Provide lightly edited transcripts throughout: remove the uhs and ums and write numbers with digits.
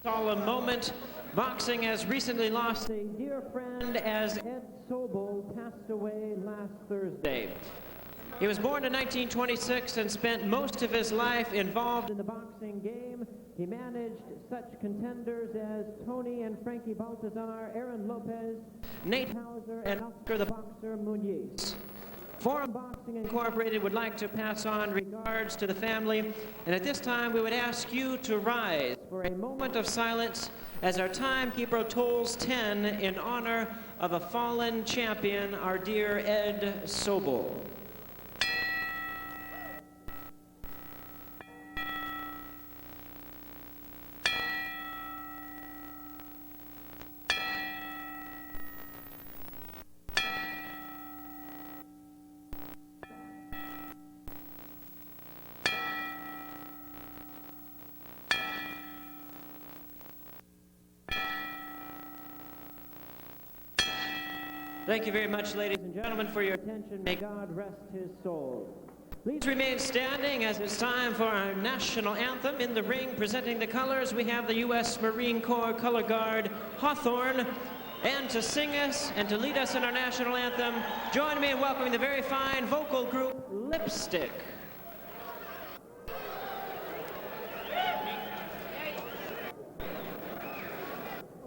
solemn moment. Boxing has recently lost a dear friend as Ed Sobel passed away last Thursday. He was born in 1926 and spent most of his life involved in the boxing game. He managed such contenders as Tony and Frankie Baltazar, Aaron Lopez, Nate Hauser, and Oscar the Boxer Muñiz. Forum Boxing Incorporated would like to pass on regards to the family, and at this time we would ask you to rise for a moment of silence as our timekeeper tolls 10 in honor of a fallen champion, our dear Ed Sobel. Thank you very much, ladies and gentlemen, for your attention. May God rest his soul. Please remain standing as it's time for our national anthem. In the ring, presenting the colors, we have the U.S. Marine Corps Color Guard, Hawthorne. And to sing us and to lead us in our national anthem, join me in welcoming the very fine vocal group, Lipstick.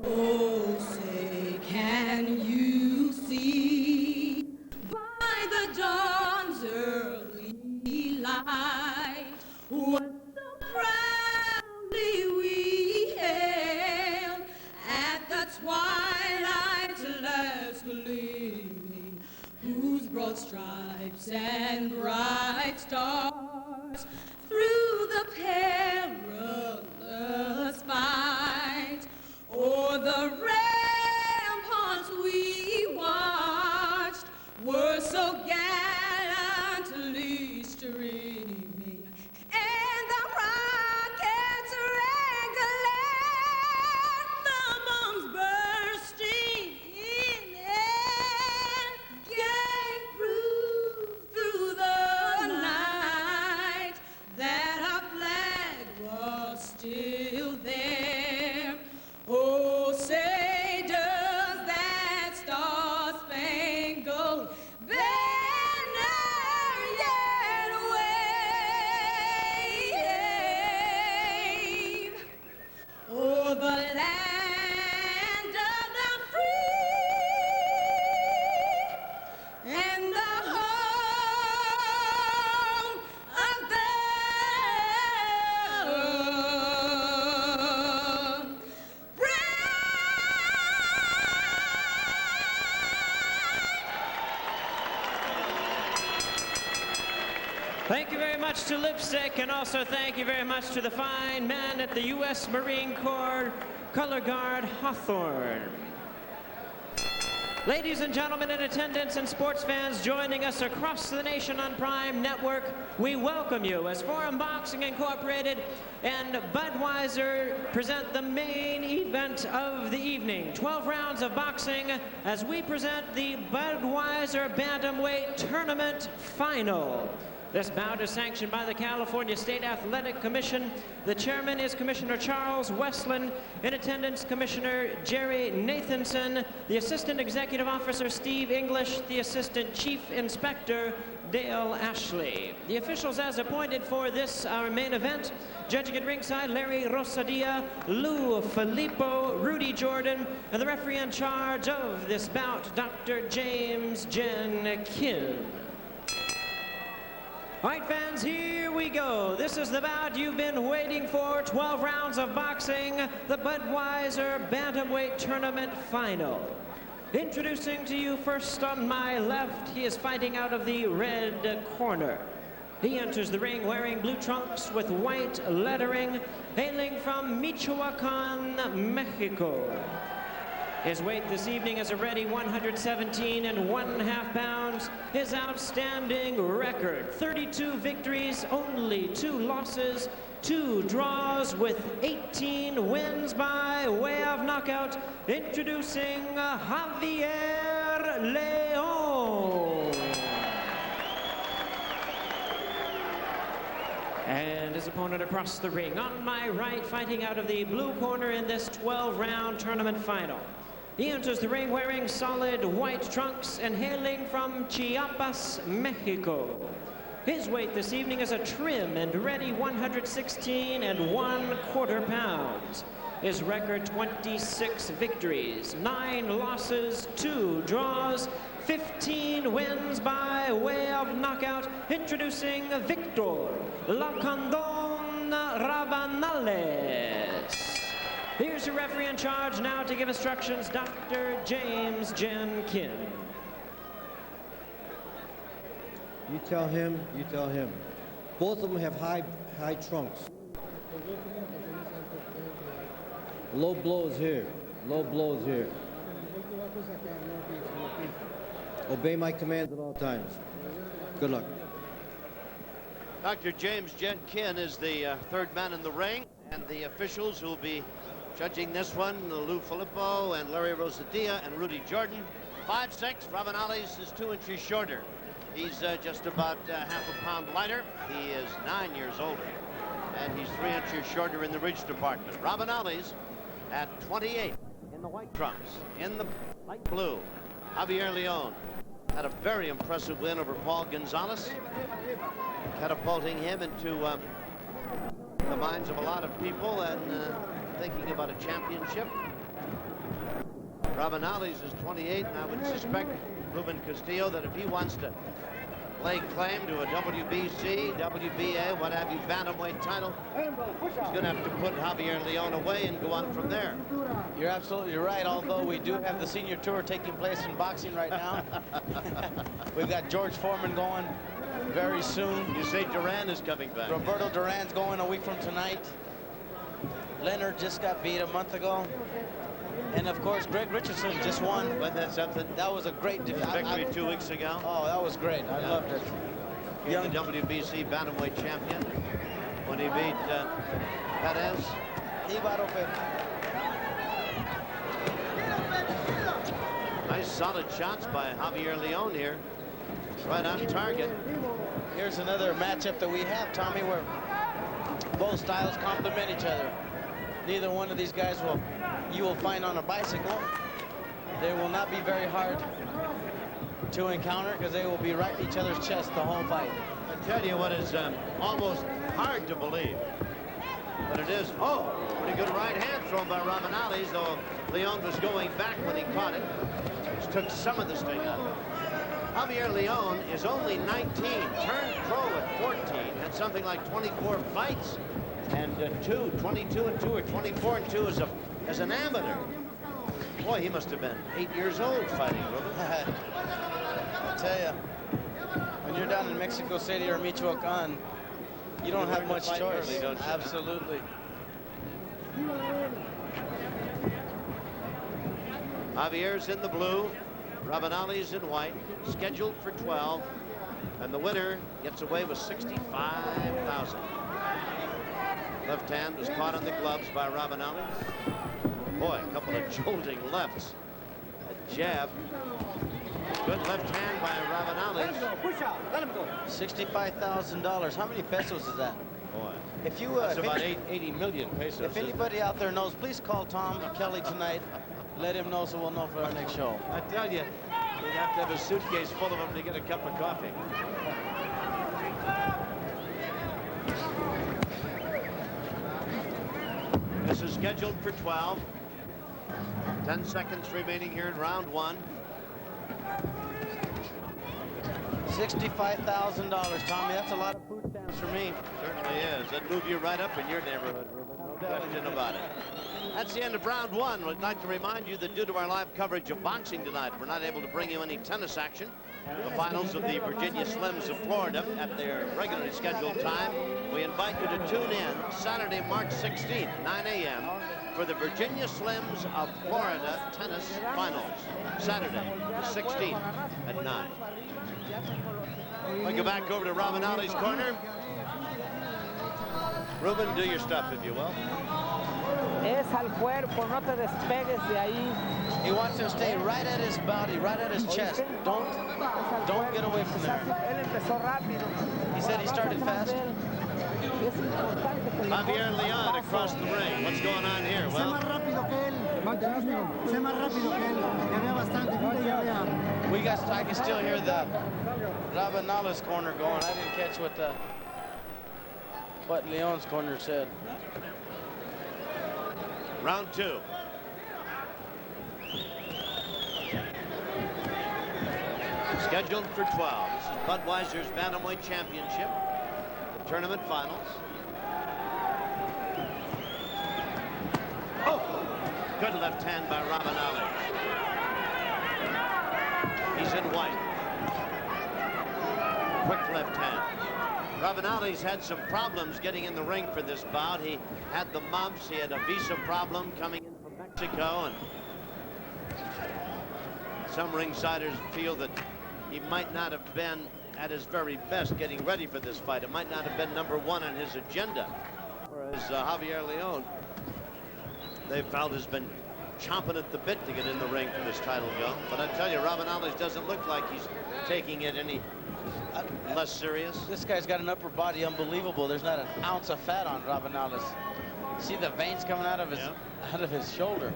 Oh, say, can you see by the dawn's early light what so proudly we hailed at the twilight's last gleaming, whose broad stripes and bright stars through the perilous fight o'er the ramparts we watched were so gallantly streaming, and the rockets rang the bombs bursting in and gave proof through the night that our flag was still there. Oh, say does that star-spangled banner yet wave o'er the land of the free and the home of the Thank you very much to Lipstick, and also thank you very much to the fine men at the U.S. Marine Corps Color Guard, Hawthorne. Ladies and gentlemen in attendance and sports fans joining us across the nation on Prime Network, we welcome you as Forum Boxing Incorporated and Budweiser present the main event of the evening. 12 rounds of boxing as we present the Budweiser Bantamweight Tournament Final. This bout is sanctioned by the California State Athletic Commission. The chairman is Commissioner Charles Westland. In attendance, Commissioner Jerry Nathanson. The Assistant Executive Officer, Steve English. The Assistant Chief Inspector, Dale Ashley. The officials as appointed for this, our main event, judging at ringside, Larry Rosadia, Lou Filippo, Rudy Jordan, and the referee in charge of this bout, Dr. James Jen Kim. All right, fans, here we go. This is the bout you've been waiting for. 12 rounds of boxing, the Budweiser Bantamweight Tournament Final. Introducing to you first on my left, he is fighting out of the red corner. He enters the ring wearing blue trunks with white lettering, hailing from Michoacan, Mexico. His weight this evening is a ready 117 1/2 pounds. His outstanding record, 32 victories, only 2 losses, 2 draws with 18 wins by way of knockout. Introducing Javier León. And his opponent across the ring. On my right, fighting out of the blue corner in this 12-round tournament final. He enters the ring wearing solid white trunks and hailing from Chiapas, Mexico. His weight this evening is a trim and ready 116 1/4 pounds. His record 26 victories, 9 losses, 2 draws, 15 wins by way of knockout. Introducing Victor Lacandon Rabanales. Here's your referee in charge now to give instructions, Dr. James Jenkin. You tell him, you tell him. Both of them have high trunks. Low blows here, low blows here. Obey my commands at all times. Good luck. Dr. James Jenkin is the third man in the ring, and the officials who will be judging this one, Lou Filippo and Larry Rosadilla and Rudy Jordan. 5'6", Rabanales is 2 inches shorter. He's just about half a pound lighter. He is 9 years older, and he's 3 inches shorter in the ridge department. Rabanales at 28 in the white trunks. In the light blue, Javier León had a very impressive win over Paul Gonzalez, catapulting him into the minds of a lot of people and thinking about a championship. Rabanales is 28, and I would suspect Ruben Castillo that if he wants to lay claim to a WBC, WBA, what have you, bantamweight title, he's going to have to put Javier León away and go on from there. You're absolutely right, although we do have the senior tour taking place in boxing right now. We've got George Foreman going very soon. You say Duran is coming back. Roberto Duran's going a week from tonight. Leonard just got beat a month ago. And of course, Greg Richardson just won. Wasn't that something? That was a great victory 2 weeks ago. Oh, that was great. I loved it. Young WBC bantamweight champion when he beat Perez. Nice solid shots by Javier León here. Right on target. Here's another matchup that we have, Tommy, where both styles complement each other. Neither one of these guys you will find on a bicycle. They will not be very hard to encounter because they will be right in each other's chest the whole fight. I tell you what is almost hard to believe, but it is. Oh, pretty good right hand thrown by Rabanales, though León was going back when he caught it, which took some of the sting out of it. Javier León is only 19, turned pro at 14, had something like 24 fights, and 22 and 2 or 24 and 2 as an amateur. Boy, he must have been 8 years old fighting, Ruben. I tell you, when you're down in Mexico City or Michoacan, you don't have much choice. Early, don't you? Absolutely. Javier's in the blue, Rabanales in white, scheduled for 12, and the winner gets away with $65,000. Left hand was caught on the gloves by Rabanales. Boy, a couple of jolting lefts. A jab. Good left hand by Rabanales. Let him go. $65,000. How many pesos is that? Boy, If you, that's about 80 million pesos. if anybody out there knows, please call Tom Kelly tonight. Let him know so we'll know for our next show. I tell you, you'd have to have a suitcase full of them to get a cup of coffee. This is scheduled for 12. 10 seconds remaining here in round 1. $65,000, Tommy. That's a lot of food stamps for me. Certainly is. That'd move you right up in your neighborhood, Ruben. No question about it. That's the end of round 1. We'd like to remind you that due to our live coverage of boxing tonight, we're not able to bring you any tennis action. The finals of the Virginia Slims of Florida at their regularly scheduled time. We invite you to tune in Saturday, March 16th, 9 a.m. for the Virginia Slims of Florida tennis finals. Saturday, the 16th at 9. We go back over to Rabanales' corner. Ruben, do your stuff, if you will. Es al cuerpo, no te despegues de ahí. He wants to stay right at his body, right at his chest. Don't get away from there. Él empezó rápido. He said he started fast. Es importante que el Javier León across the ring. What's going on here? Sé Well, más rápido que él. Sé más rápido que él. Ya vea bastante. Mire, ya vea. I can still hear the Rabanales corner going. I didn't catch what Leon's corner said. round 2. Scheduled for 12. This is Budweiser's Bantamweight Championship. Tournament finals. Oh! Good left hand by Rabanales. He's in white. Quick left hand. Rabanales had some problems getting in the ring for this bout. He had the mumps. He had a visa problem coming in from Mexico. And some ringsiders feel that he might not have been at his very best getting ready for this fight. It might not have been #1 on his agenda. Whereas Javier León, they felt, has been chomping at the bit to get in the ring for this title go. But I tell you, Rabanales doesn't look like he's taking it any less serious. This guy's got an upper body unbelievable. There's not an ounce of fat on Rabanales. See the veins coming out of his shoulder.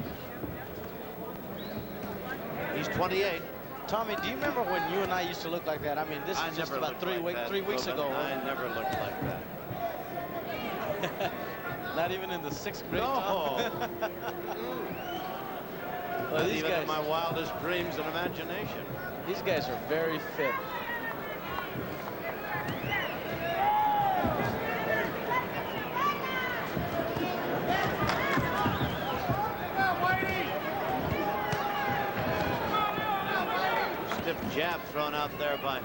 He's 28. Tommy, do you remember when you and I used to look like that? I mean, this is just about 3 weeks ago. I never looked like that. Not even in the 6th grade. No. Well, Not these even guys, in my wildest dreams and imagination. These guys are very fit. Stiff jab thrown out there by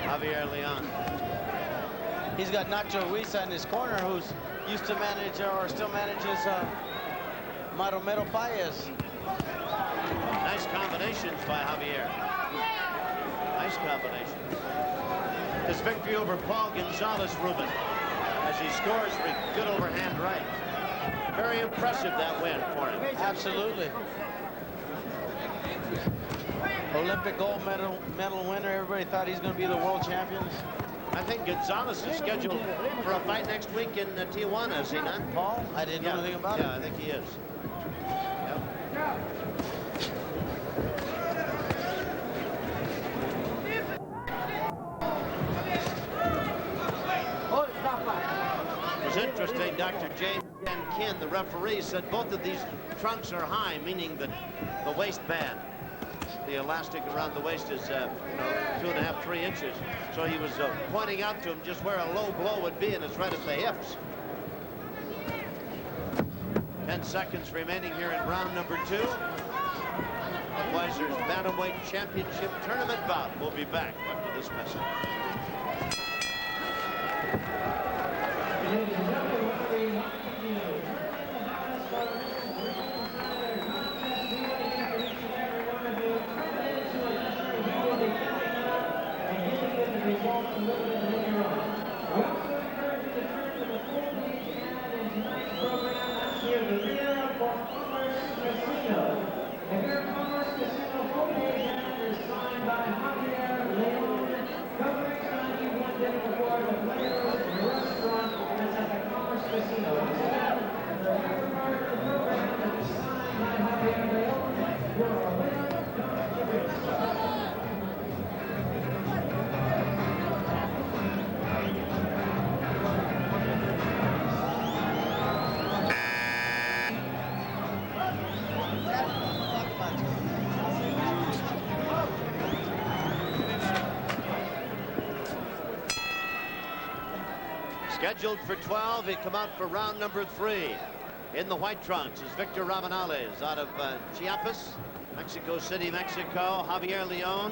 Javier León. He's got Nacho Huiza in his corner, who's used to manage or still manages Maromero Paez. Nice combinations by Javier. Nice combinations. His victory over Paul Gonzalez Ruben as he scores for good overhand right. Very impressive, that win for him. Absolutely. Olympic gold medal winner. Everybody thought he's going to be the world champion. I think Gonzalez is scheduled for a fight next week in Tijuana, is he not? Paul? I didn't know anything about it. Yeah, I think he is. Yep. It was interesting, Dr. James Ken, the referee, said both of these trunks are high, meaning that the waistband, the elastic around the waist is, 2.5, 3 inches. So he was pointing out to him just where a low blow would be, and it's right at the hips. 10 seconds remaining here in round number 2. Budweiser's Bantamweight Championship Tournament bout. We'll be back after this message. The Here Commerce Casino homepage ad is signed by Javier León, covering 91 day before the players in the restaurant that's at the Commerce Casino. Once again, the Here part of the program is signed by Javier León. You're a winner, don't you be Scheduled for 12, he come out for round number 3. In the white trunks is Victor Rabanales out of Chiapas, Mexico City, Mexico. Javier León,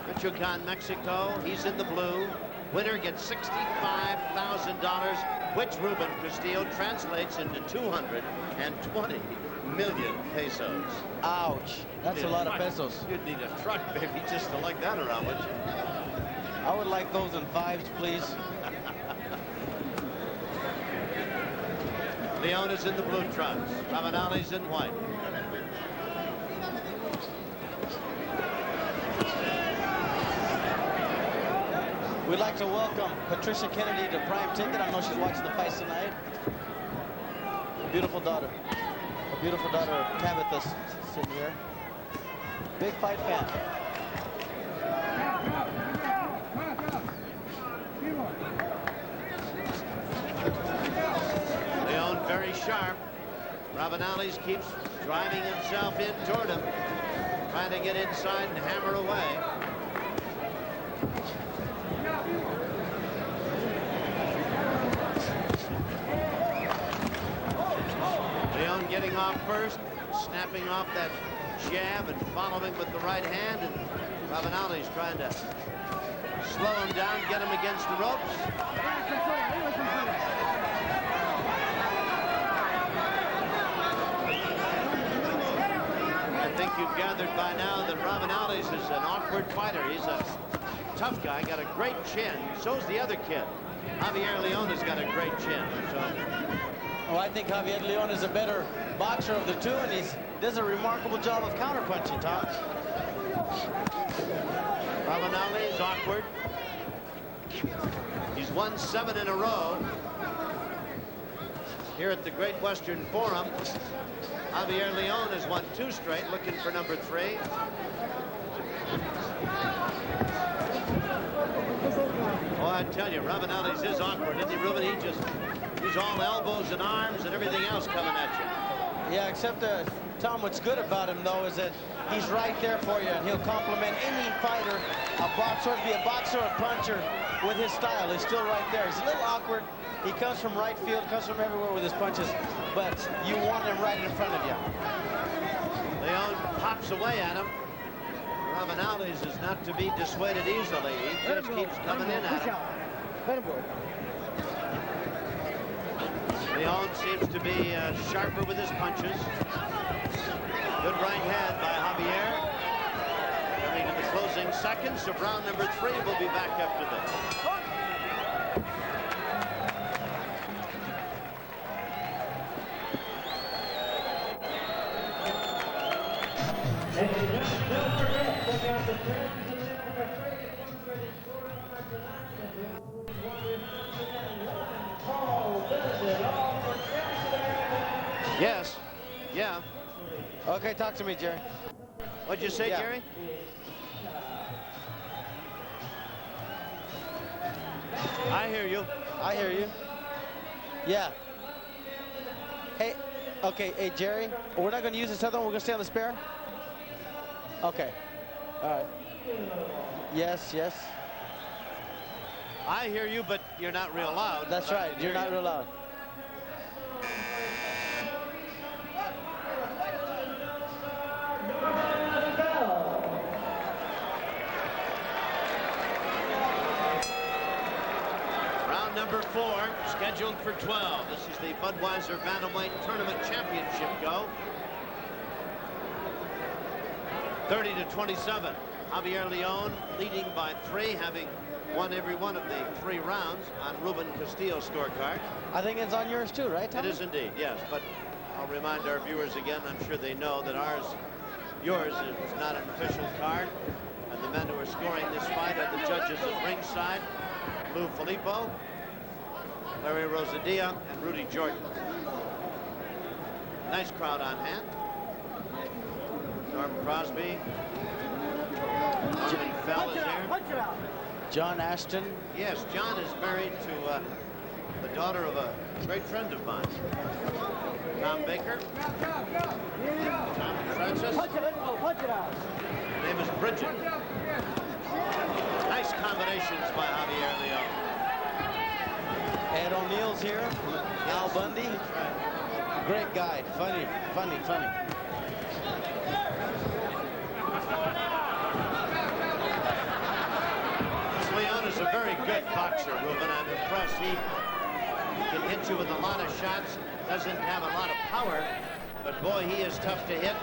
Michoacan, Mexico. He's in the blue. Winner gets $65,000, which Ruben Castillo translates into 220 million pesos. Ouch. That's a lot of pesos. You'd need a truck, baby, just to lug that around, wouldn't you? I would like those in 5s, please. León is in the blue trunks. Rabanales in white. We'd like to welcome Patricia Kennedy to Prime Ticket. I know she's watching the fights tonight. Beautiful daughter. A beautiful daughter of Tabitha sitting here. Big fight fan. León very sharp. Rabanales keeps driving himself in toward him, trying to get inside and hammer away. León getting off first, snapping off that jab and following with the right hand, and Rabanales trying to slow him down, get him against the ropes. I think you've gathered by now that Rabanales is an awkward fighter. He's a tough guy, got a great chin. So's the other kid. Javier León has got a great chin. So. Oh, I think Javier León is a better boxer of the two, and he does a remarkable job of counterpunching, Tom. Rabanales awkward. He's won 7 in a row here at the Great Western Forum. Javier León has won 2 straight, looking for number 3. Oh, I tell you, Rabanales is awkward, isn't he, Ruben? He's all elbows and arms and everything else coming at you. Yeah, except Tom, what's good about him, though, is that he's right there for you, and he'll complement any fighter, a boxer, whether it be a boxer or a puncher, with his style. He's still right there. He's a little awkward. He comes from right field, comes from everywhere with his punches, but you want him right in front of you. León pops away at him. Rabanales is not to be dissuaded easily. He just keeps coming in at him. León seems to be sharper with his punches. Good right hand by Javier. Coming in the closing seconds, so round number 3 will be back after this. Yes. Yeah. Okay, talk to me, Jerry. What'd you say, Yeah. Jerry? I hear you. I hear you. Yeah. Hey, okay, hey, Jerry, we're not going to use this other one. We're going to stay on the spare? Okay. All right. Yes, yes. I hear you, but you're not real loud. That's right. You're not real loud. Round number 4, scheduled for 12. This is the Budweiser Bantamweight Tournament Championship go. 30-27. Javier León leading by 3, having won every one of the 3 rounds on Ruben Castillo's scorecard. I think it's on yours too, right, Tom? It is indeed, yes. But I'll remind our viewers again, I'm sure they know that yours is not an official card. And the men who are scoring this fight are the judges at ringside: Lou Filippo, Larry Rosadilla, and Rudy Jordan. Nice crowd on hand. Norm Crosby. Norman Fell is here. John Ashton. Yes, John is married to the daughter of a great friend of mine. Tom Baker. Tom Francis. Her name is Bridget. Nice combinations by Javier León. Ed O'Neill's here. Al Bundy. That's right. Great guy. Funny, funny, funny. León is a very good boxer, Ruben. I'm impressed. He can hit you with a lot of shots. Doesn't have a lot of power, but boy, he is tough to hit.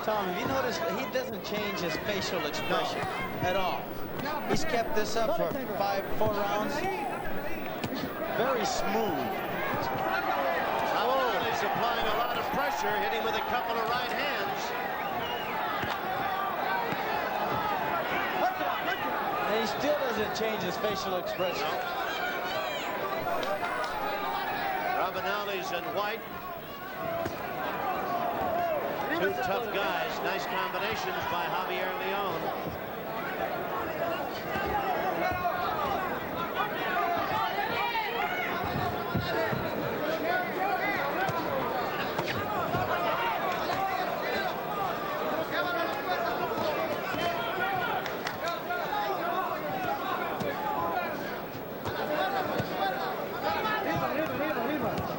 Tom, have you noticed he doesn't change his facial expression at all? He's kept this up for 4 rounds. Very smooth. Rabanales is applying a lot of pressure, hitting with a couple of right hands. And he still doesn't doesn't change his facial expression. No. Rabanales and White. Two tough guys. Nice combinations by Javier León.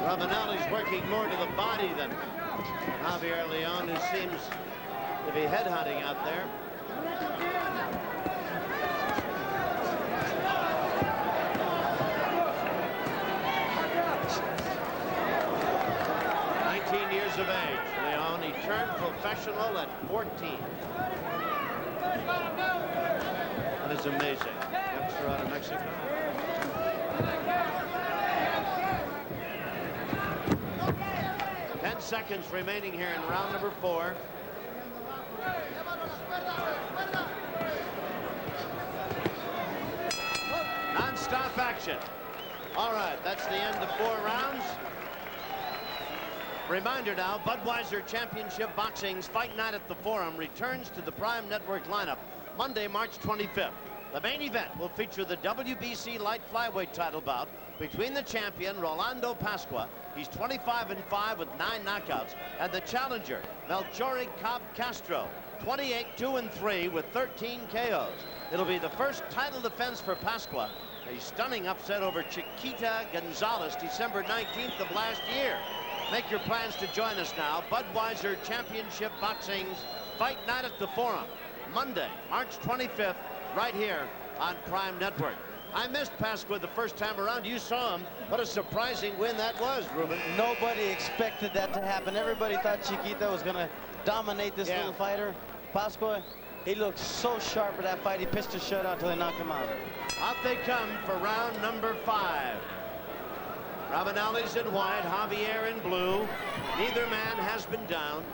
Rabanales working more to the body than Javier León, who seems to be headhunting out there. Years of age, León. He turned professional at 14. That is amazing. Youngster out of Mexico. Seconds remaining here in round number 4. Non-stop action. All right, that's the end of 4 rounds. Reminder now, Budweiser Championship Boxing's Fight Night at the Forum returns to the Prime Network lineup Monday, March 25th. The main event will feature the WBC light flyweight title bout between the champion, Rolando Pasqua. He's 25-5 with 9 knockouts. And the challenger, Melchori Cobb Castro, 28-2-3 with 13 KOs. It'll be the first title defense for Pasqua. A stunning upset over Chiquita Gonzalez December 19th of last year. Make your plans to join us now. Budweiser Championship Boxing's Fight Night at the Forum, Monday, March 25th, right here on Prime Network. I missed Pasqua the first time around. You saw him. What a surprising win that was, Ruben. Nobody expected that to happen. Everybody thought Chiquita was going to dominate this little fighter. Pasqua, he looked so sharp for that fight. He pitched a shutout until they knocked him out. Out they come for round number 5. Rabanales in white, Javier in blue. Neither man has been down.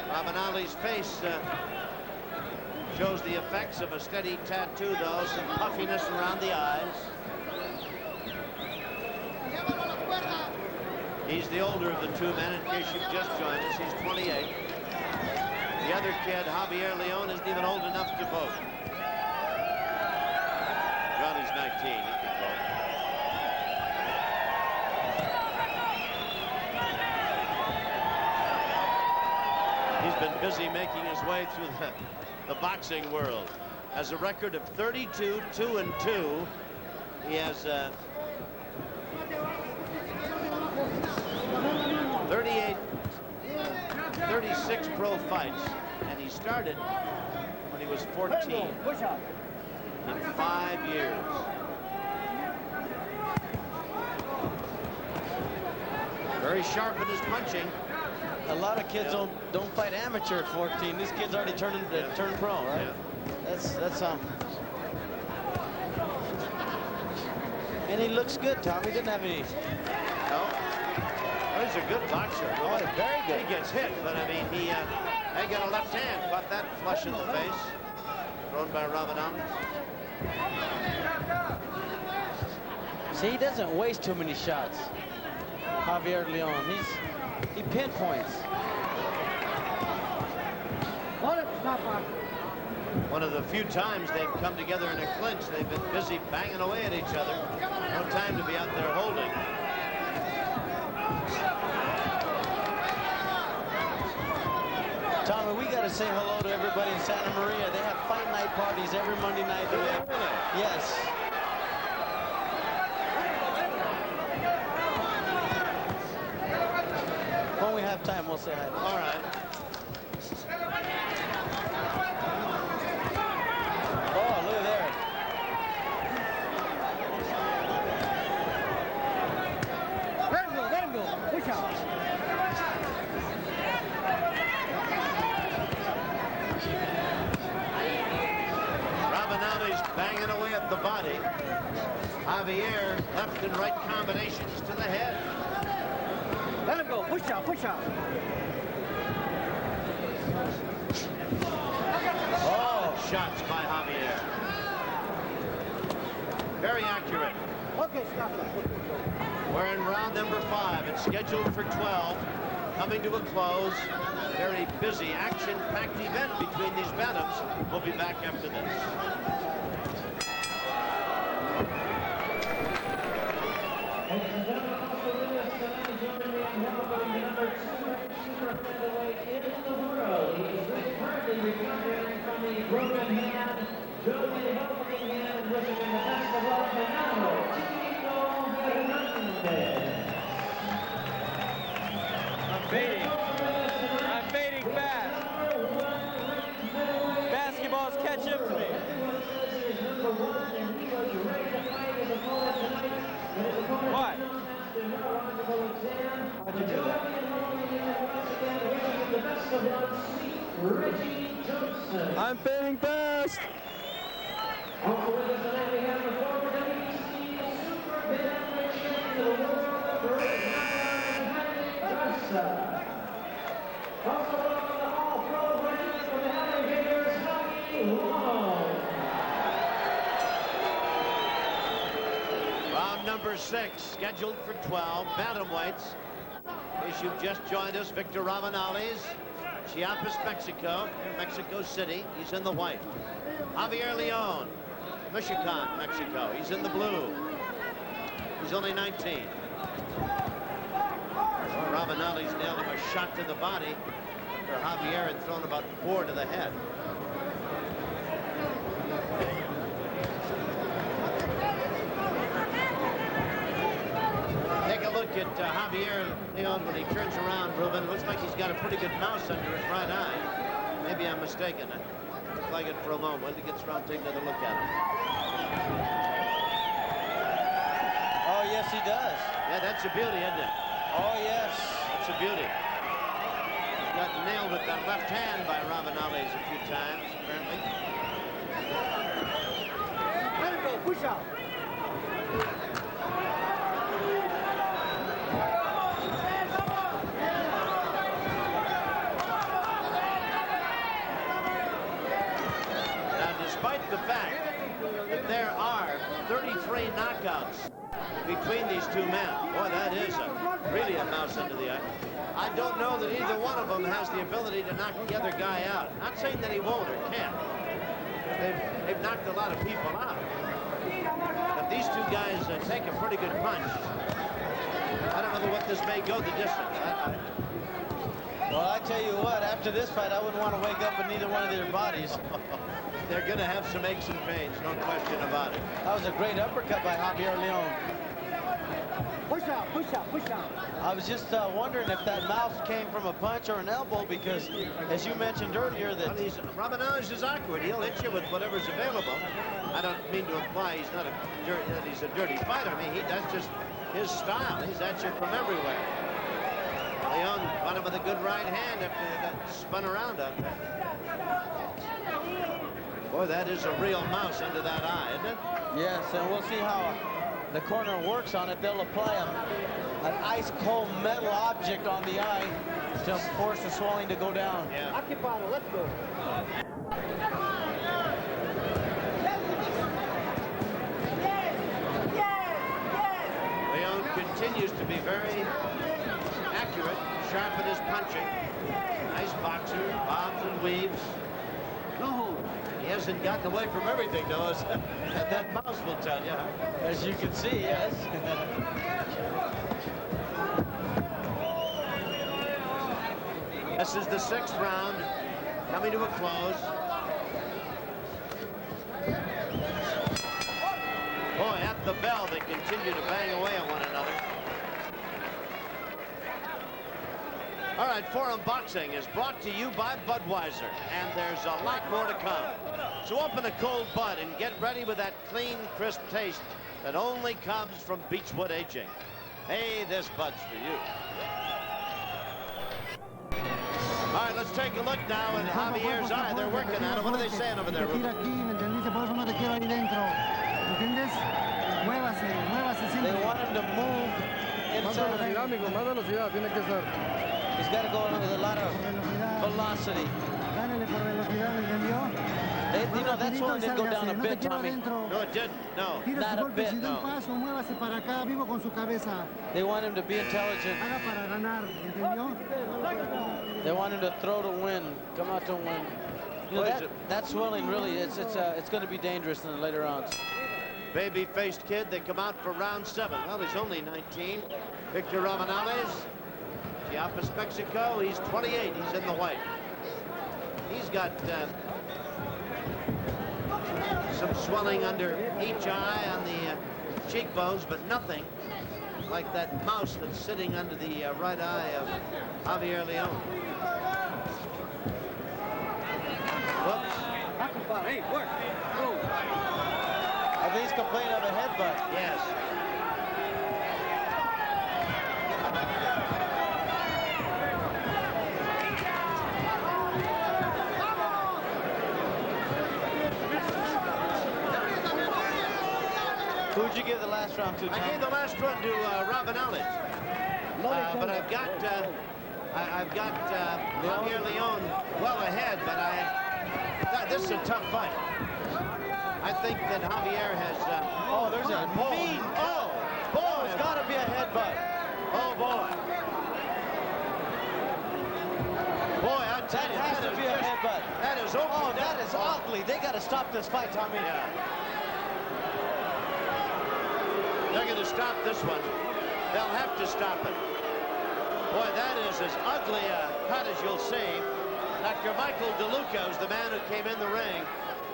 Rabanales' face shows the effects of a steady tattoo, though, some puffiness around the eyes. He's the older of the two men, in case you've just joined us. He's 28. The other kid, Javier León, isn't even old enough to vote. Johnny's 19. He can vote. He's been busy making his way through the boxing world. Has a record of 32-2-2. He has 36 pro fights, and he started when he was 14. In 5 years. Very sharp in his punching. A lot of kids don't fight amateur at 14. This kid's already turned pro, right? Yeah. That's and he looks good, Tom. He didn't have any. No. Well, he's a good boxer. Oh, very good. He gets hit, but I mean, he got a left hand, caught that flush in the face, thrown by Rabanales. See, he doesn't waste too many shots. Javier León, he pinpoints. One of the few times they've come together in a clinch, they've been busy banging away at each other. No time to be out there holding. Tommy, we got to say hello to everybody in Santa Maria. They have fight night parties every Monday night. Really? Yes. When we have time, we'll say hi. All right. Oh, look at there. Push out. Rabanales banging away at the body. Javier left and right combinations to the head. Let him go. Push out. Push out. Oh, shots by Javier. We're in round number 5. It's scheduled for 12. Coming to a close. Very busy, action-packed event between these bantams. We'll be back after this. Ladies and gentlemen, also with us tonight, joining me in welcoming the number 2 super featherweight in the world. He's currently recovering from the broken hand, building a helping hand, and wishing him the best of luck. And now, Chico Hernandez. I'm fading fast. Basketballs catch up to me. What? How'd you do that? I'm fading fast. Also with us tonight, we have the former WBC Super Bantamweight champion of the world, also welcome the All-Pro brand from the Alligators, Javier León. Round number 6, scheduled for 12. Bantamweights. In case you've just joined us, Victor Rabanales, Chiapas, Mexico City. He's in the white. Javier León, Michoacan, Mexico. He's in the blue. He's only 19. Rabanales nailed him a shot to the body after Javier had thrown about 4 to the head. Take a look at Javier León when he turns around, Ruben. Looks like he's got a pretty good mouse under his right eye. Maybe I'm mistaken. It looks like it for a moment. When he gets around, take another look at him. Oh, yes, he does. Yeah, that's a beauty, isn't it? Oh, yes. That's a beauty. Got nailed with that left hand by Rabanales a few times, apparently. Let it go, push out. Now, despite the fact that there are 33 knockouts between these two men, boy, that is really a mouse under the eye. I don't know that either one of them has the ability to knock the other guy out. Not saying that he won't or can't. They've knocked a lot of people out. But these two guys take a pretty good punch. I don't know what this may go the distance. Well, I tell you what, after this fight, I wouldn't want to wake up in either one of their bodies. They're going to have some aches and pains, no question about it. That was a great uppercut by Javier León. Push out, push out, push out. I was just wondering if that mouse came from a punch or an elbow, because, as you mentioned earlier, that Rabanales is awkward. He'll hit you with whatever's available. I don't mean to imply he's not he's a dirty fighter. I mean, that's just his style. He's at you from everywhere. León got him with a good right hand after they got spun around out there. Boy, that is a real mouse under that eye, isn't it? yes, and we'll see how the corner works on it. They'll apply an ice-cold metal object on the eye to force the swelling to go down. Yeah. Occupado, let's go. León continues to be very accurate, sharp in his punching. Nice boxer, bobs and weaves. No hold. He hasn't gotten away from everything, though, as that mouse will tell you. As you can see, yes. This is the 6th round, coming to a close. Boy, at the bell, they continue to bang away at one another. All right, Forum Boxing is brought to you by Budweiser, and there's a lot more to come. So open a cold Bud and get ready with that clean, crisp taste that only comes from Beechwood Aging. Hey, this Bud's for you. All right, let's take a look now at Javier's eye. They're working on it. What are they saying over there, Ruben? They want him to move inside. He's got to go with a lot of velocity. You know, that swelling didn't go down a No te bit, quiero Tommy. adentro. No, it didn't. No. Tira Not sus a golpes bit, y da un no. paso, muévase para acá, vivo con su cabeza. They want him to be intelligent. Haga para ganar, ¿entendió? They want him to throw to win, come out to win. You know, that swelling really, it's going to be dangerous in the later rounds. Baby-faced kid, they come out for round 7. Well, he's only 19. Victor Rabanales, Chiapas, Mexico. He's 28. He's in the white. He's got some swelling under each eye on the cheekbones, but nothing like that mouse that's sitting under the right eye of Javier León. Whoops. Hey, work. I think he's complaining of a headbutt. Yes. Who'd you give the last round to, Tom? I gave the last one to Rabanales. But I've got Javier León well ahead, but this is a tough fight. I think that Javier has... oh, there's a mean... Oh, boy! It's got to be a headbutt. Oh, boy. Boy, I tell That you, has to be a headbutt. That is open. Oh, that is ugly. They got to stop this fight, Tommy. Yeah. They're going to stop this one. They'll have to stop it. Boy, that is as ugly a cut as you'll see. Dr. Michael DeLuca is the man who came in the ring.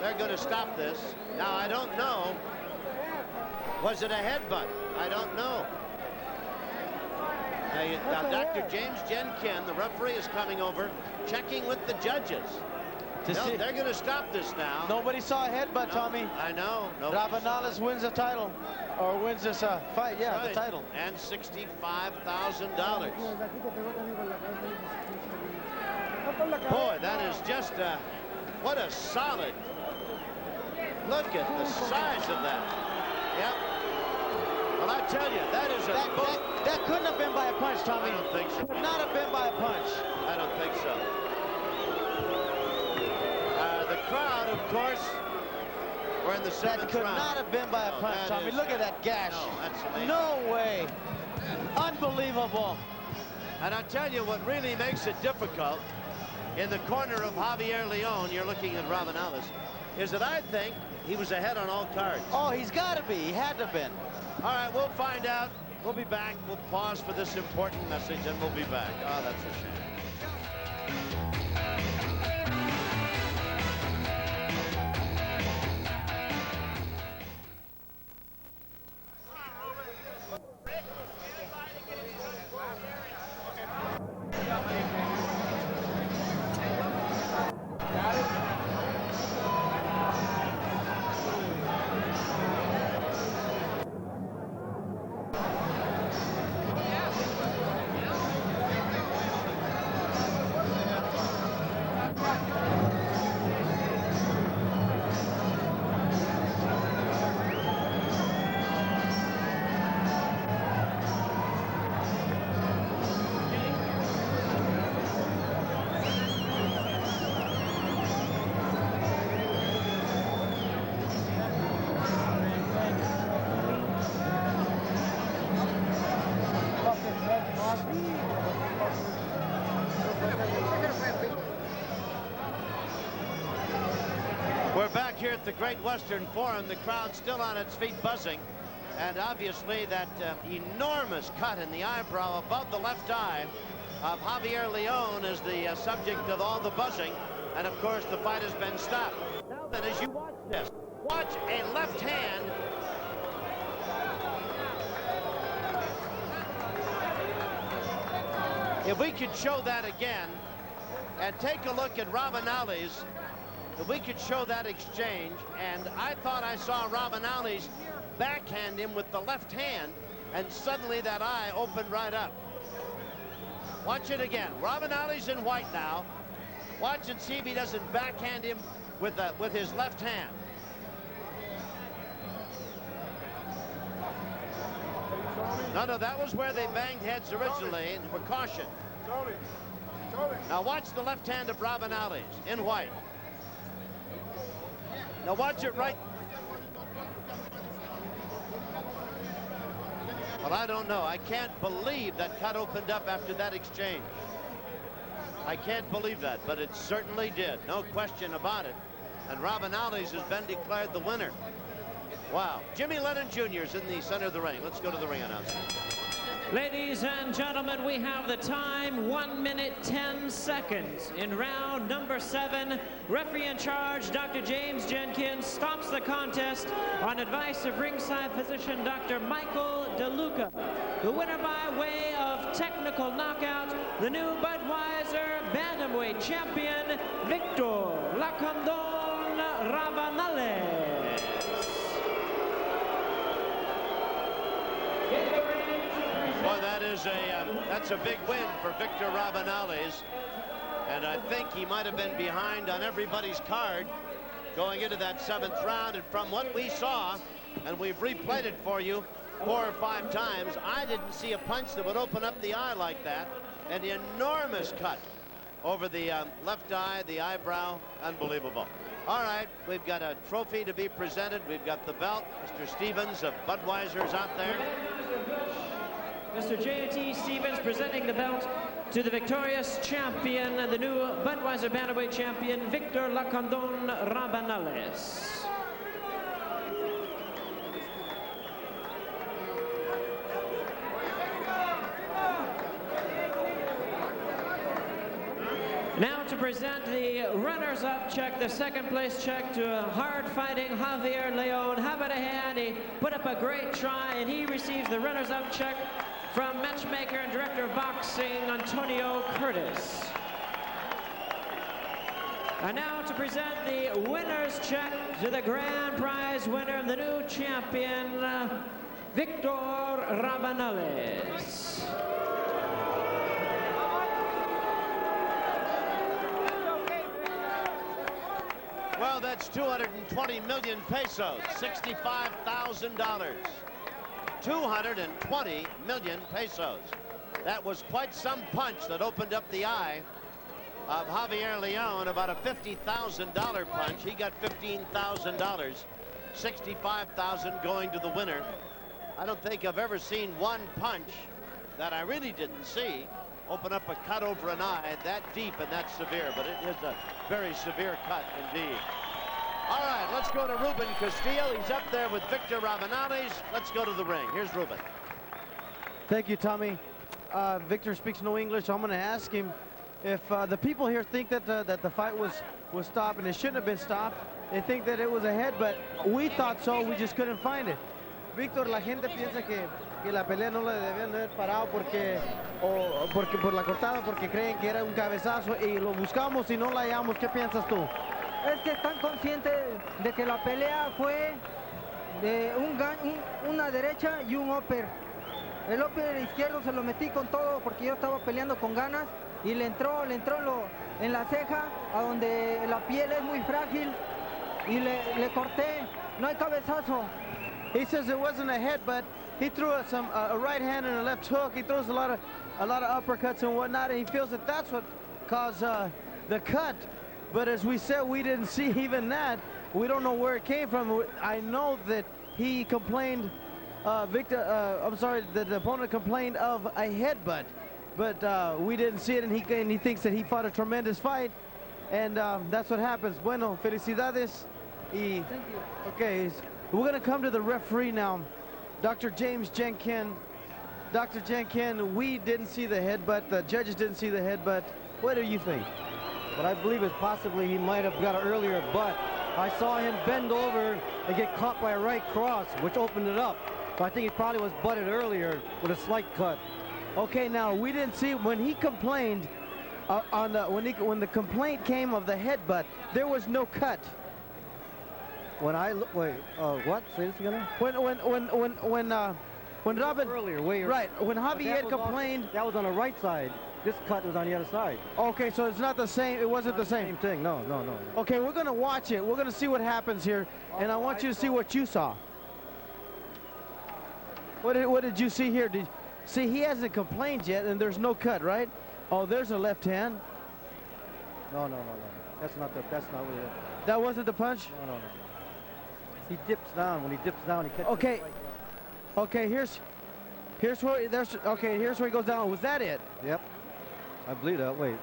They're going to stop this. Now, I don't know. Was it a headbutt? I don't know. Now, Dr. James Jenkin, the referee, is coming over, checking with the judges. No, they're going to stop this now. Nobody saw a headbutt, Tommy. I know. Rabanales wins the title, or wins this fight. Yeah, right. the title. And $65,000. Boy, that is just what a solid. Look at the size of that. Yep. Well, I tell you, that is a... That couldn't have been by a punch, Tommy. I don't think so. Could not have been by a punch. I don't think so. The crowd, of course, were in the 7th round. That could not have been by a punch, Tommy. Look at that gash. No, that's amazing. No way. Unbelievable. And I tell you what really makes it difficult, in the corner of Javier León, you're looking at Rabanales, is that I think he was ahead on all cards. Oh, he's got to be. He had to have been. All right, we'll find out. We'll be back. We'll pause for this important message, and we'll be back. Oh, that's a shame. We're back here at the Great Western Forum. The crowd still on its feet buzzing. And obviously that enormous cut in the eyebrow above the left eye of Javier León is the subject of all the buzzing. And of course the fight has been stopped. Now then, as you watch this, watch a left hand. If we could show that again and take a look at Rabanales, if we could show that exchange, and I thought I saw Rabanales backhand him with the left hand, and suddenly that eye opened right up. Watch it again. Rabanales in white now. Watch and see if he doesn't backhand him with his left hand. No, that was where they banged heads originally and were cautioned. Now watch the left hand of Rabanales in white. Now watch it right. Well, I don't know. I can't believe that cut opened up after that exchange. I can't believe that, but it certainly did. No question about it. And Rabanales has been declared the winner. Wow. Jimmy Lennon Jr. is in the center of the ring. Let's go to the ring announcement. Ladies and gentlemen, we have the time, 1 minute, 10 seconds. In round number 7, referee in charge, Dr. James Jenkins, stops the contest on advice of ringside physician Dr. Michael DeLuca. The winner by way of technical knockout, the new Budweiser Bantamweight champion, Victor Lacandon Rabanales. Boy, that's a big win for Victor Rabanales. And I think he might have been behind on everybody's card going into that 7th round. And from what we saw, and we've replayed it for you 4 or 5 times, I didn't see a punch that would open up the eye like that. An enormous cut over the left eye, the eyebrow. Unbelievable. All right, we've got a trophy to be presented. We've got the belt. Mr. Stevens of Budweiser's out there. Mr. J.T. Stevens presenting the belt to the victorious champion, the new Budweiser Bantamweight champion, Victor Lacandon Rabanales. Now to present the runners-up check, the 2nd place check to hard-fighting Javier León. How about a hand? He put up a great try, and he receives the runners-up check from matchmaker and director of boxing, Antonio Curtis. And now to present the winner's check to the grand prize winner and the new champion, Victor Rabanales. Well, that's 220 million pesos, $65,000. 220 million pesos. That was quite some punch that opened up the eye of Javier León, about a $50,000 punch. He got $15,000, $65,000 going to the winner. I don't think I've ever seen one punch that I really didn't see open up a cut over an eye that deep and that severe, but it is a very severe cut indeed. All right, let's go to Ruben Castillo. He's up there with Victor Rabanales. Let's go to the ring. Here's Ruben. Thank you, Tommy. Victor speaks no English. I'm going to ask him if the people here think that the fight was stopped, and it shouldn't have been stopped. They think that it was a headbutt. We thought so. We just couldn't find it. Victor, la gente piensa que la pelea no la debían haber parado porque por la cortada, porque creen que era un cabezazo y lo buscamos y no la hallamos. ¿Qué piensas tú? Es que están conscientes de que la pelea fue de una derecha y un upper. El upper izquierdo se lo metí con todo porque yo estaba peleando con ganas y le entró en la ceja, a donde la piel es muy frágil, y le corté. No hay cabezazo. He says it wasn't a headbutt. He threw a right hand and a left hook. He throws a lot of uppercuts and whatnot, and he feels that that's what caused the cut. But as we said, we didn't see even that. We don't know where it came from. I know that he complained, the opponent complained of a headbutt, but we didn't see it, and he thinks that he fought a tremendous fight, and that's what happens. Bueno, felicidades. Thank you. Okay, we're going to come to the referee now, Dr. James Jenkins. Dr. Jenkins, we didn't see the headbutt. The judges didn't see the headbutt. What do you think? But I believe it's possibly he might have got it earlier, but I saw him bend over and get caught by a right cross, which opened it up. So I think he probably was butted earlier with a slight cut. Okay, now we didn't see when he complained when the complaint came of the headbutt, there was no cut. When I look, wait, what? Say this again? When Robin earlier, when Javier complained, that was on the right side. This cut was on the other side. Okay, so it's not the same. It wasn't the same thing. No. Okay, we're gonna watch it. We're gonna see what happens here, and I want you to see what you saw. What did you see here? See, he hasn't complained yet, and there's no cut, right? Oh, there's a left hand. No. That's not what it is. That wasn't the punch? No. He dips down. When he dips down, he catches Okay. the right cross. Okay, here's where he goes down. Was that it? Yep. I believe that. Wait.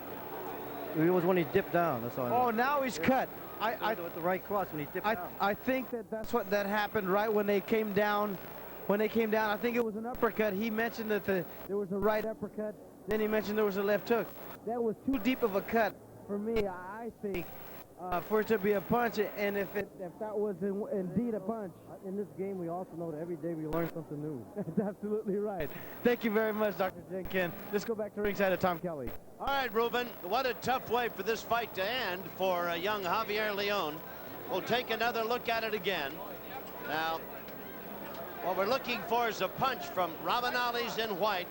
It was when he dipped down. That's all I know. Oh, now he's cut. With the right cross when he dipped down. I think that's what happened right when they came down. When they came down, I think it was an uppercut. He mentioned that there was a right uppercut. Then he mentioned there was a left hook. That was too deep of a cut for me, I think, for it to be a punch. And if that was indeed a punch. In this game, we also know that every day we learn something new. That's absolutely right. Thank you very much, Dr. Jenkin. Let's go back to ringside of Tom Kelly. All right, Ruben, what a tough way for this fight to end for young Javier León. We'll take another look at it again. Now, what we're looking for is a punch from Rabanales in white.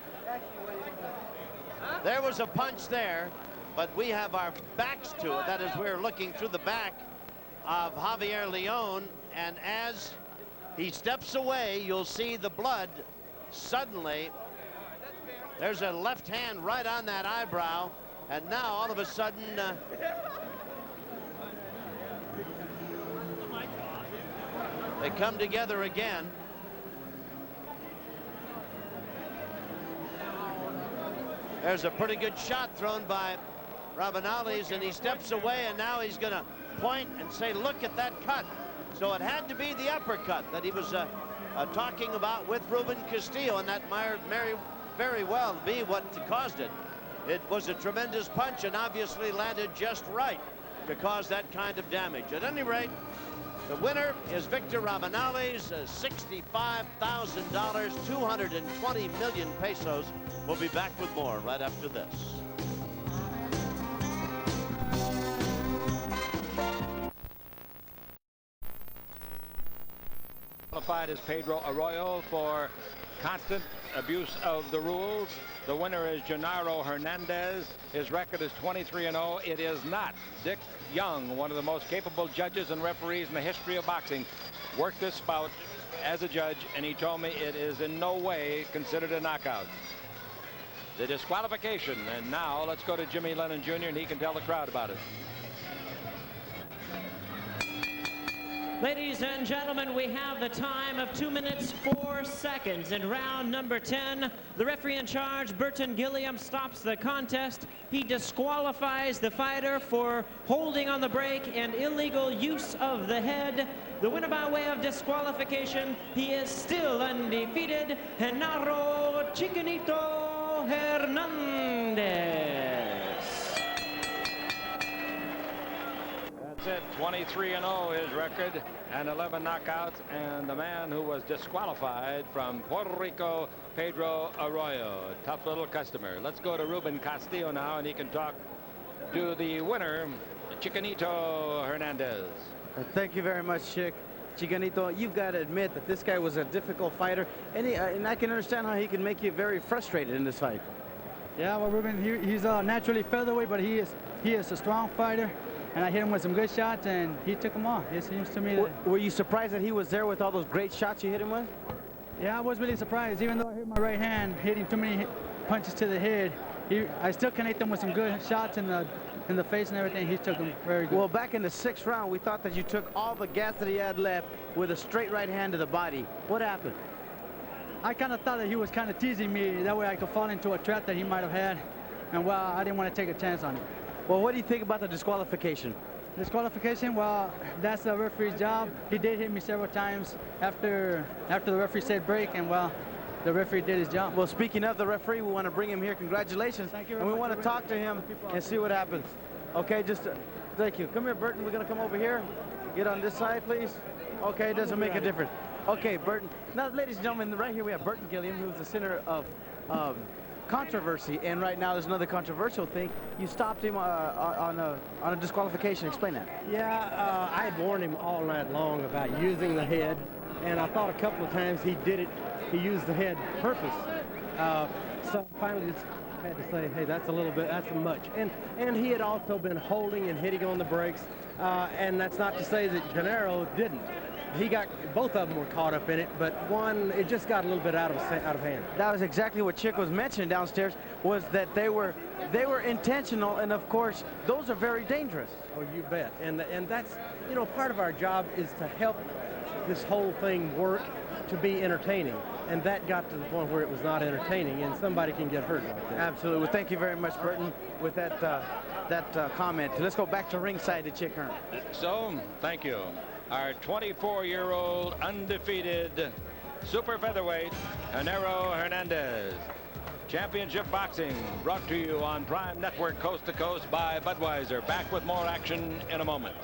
There was a punch there, but we have our backs to it. That is, we're looking through the back of Javier León, and as he steps away, you'll see the blood suddenly. There's a left hand right on that eyebrow, and now all of a sudden they come together again. There's a pretty good shot thrown by Rabanales, and he steps away, and now he's going to point and say, look at that cut. So it had to be the uppercut that he was talking about with Ruben Castillo, and that might very well be what caused it. It was a tremendous punch and obviously landed just right to cause that kind of damage. At any rate, the winner is Victor Rabanales, $65,000, 220 million pesos. We'll be back with more right after this. Qualified as Pedro Arroyo for constant abuse of the rules. The winner is Gennaro Hernandez. His record is 23-0. It is not Dick Young, one of the most capable judges and referees in the history of boxing, worked this bout as a judge, and he told me it is in no way considered a knockout. The disqualification, and now let's go to Jimmy Lennon Jr. and he can tell the crowd about it. Ladies and gentlemen, we have the time of 2 minutes 4 seconds in round number 10. The referee in charge, Burton Gilliam, stops the contest. He disqualifies the fighter for holding on the brake and illegal use of the head. The winner by way of disqualification, he is still undefeated, Gennaro Chiquinito Hernandez. That's it, 23-0 his record, and 11 knockouts, and the man who was disqualified from Puerto Rico, Pedro Arroyo, a tough little customer. Let's go to Ruben Castillo now, and he can talk to the winner, Chiquinito Hernandez. Thank you very much, Chiquinito. You've got to admit that this guy was a difficult fighter, and I can understand how he can make you very frustrated in this fight. Yeah, well, Ruben, he's naturally featherweight, but he is a strong fighter. And I hit him with some good shots, and he took them all. It seems to me that... Were you surprised that he was there with all those great shots you hit him with? Yeah, I was really surprised. Even though I hit my right hand, hitting too many punches to the head, I still connect him with some good shots in the face and everything. He took them very good. Well, back in the 6th round, we thought that you took all the gas that he had left with a straight right hand to the body. What happened? I kind of thought that he was kind of teasing me. That way I could fall into a trap that he might have had. And, well, I didn't want to take a chance on it. Well, what do you think about the disqualification? Disqualification, well, that's the referee's job. He did hit me several times after the referee said break, and, well, the referee did his job. Well, speaking of the referee, we want to bring him here. Congratulations. Thank you very and we much. want to talk to him and see what happens. Okay, thank you. Come here, Burton. We're going to come over here. Get on this side, please. Okay, it doesn't make a difference. Okay, Burton. Now, ladies and gentlemen, right here we have Burton Gilliam, who's the center of controversy, and right now there's another controversial thing. You stopped him on a disqualification. Explain that. Yeah, I had warned him all night long about using the head, and I thought a couple of times he did it. He used the head purpose. So finally just had to say, hey, that's much. And he had also been holding and hitting on the brakes, and that's not to say that Gennaro didn't. Both of them were caught up in it, but one, it just got a little bit out of hand. That was exactly what Chick was mentioning downstairs, was that they were intentional, and of course, those are very dangerous. Oh, you bet. And that's, part of our job is to help this whole thing work to be entertaining. And that got to the point where it was not entertaining, and somebody can get hurt like that. Absolutely. Well, thank you very much, Burton, with that comment. Let's go back to ringside to Chick Hearn. So, thank you. Our 24-year-old undefeated super featherweight, Genaro Hernandez. Championship Boxing brought to you on Prime Network, coast to coast by Budweiser. Back with more action in a moment.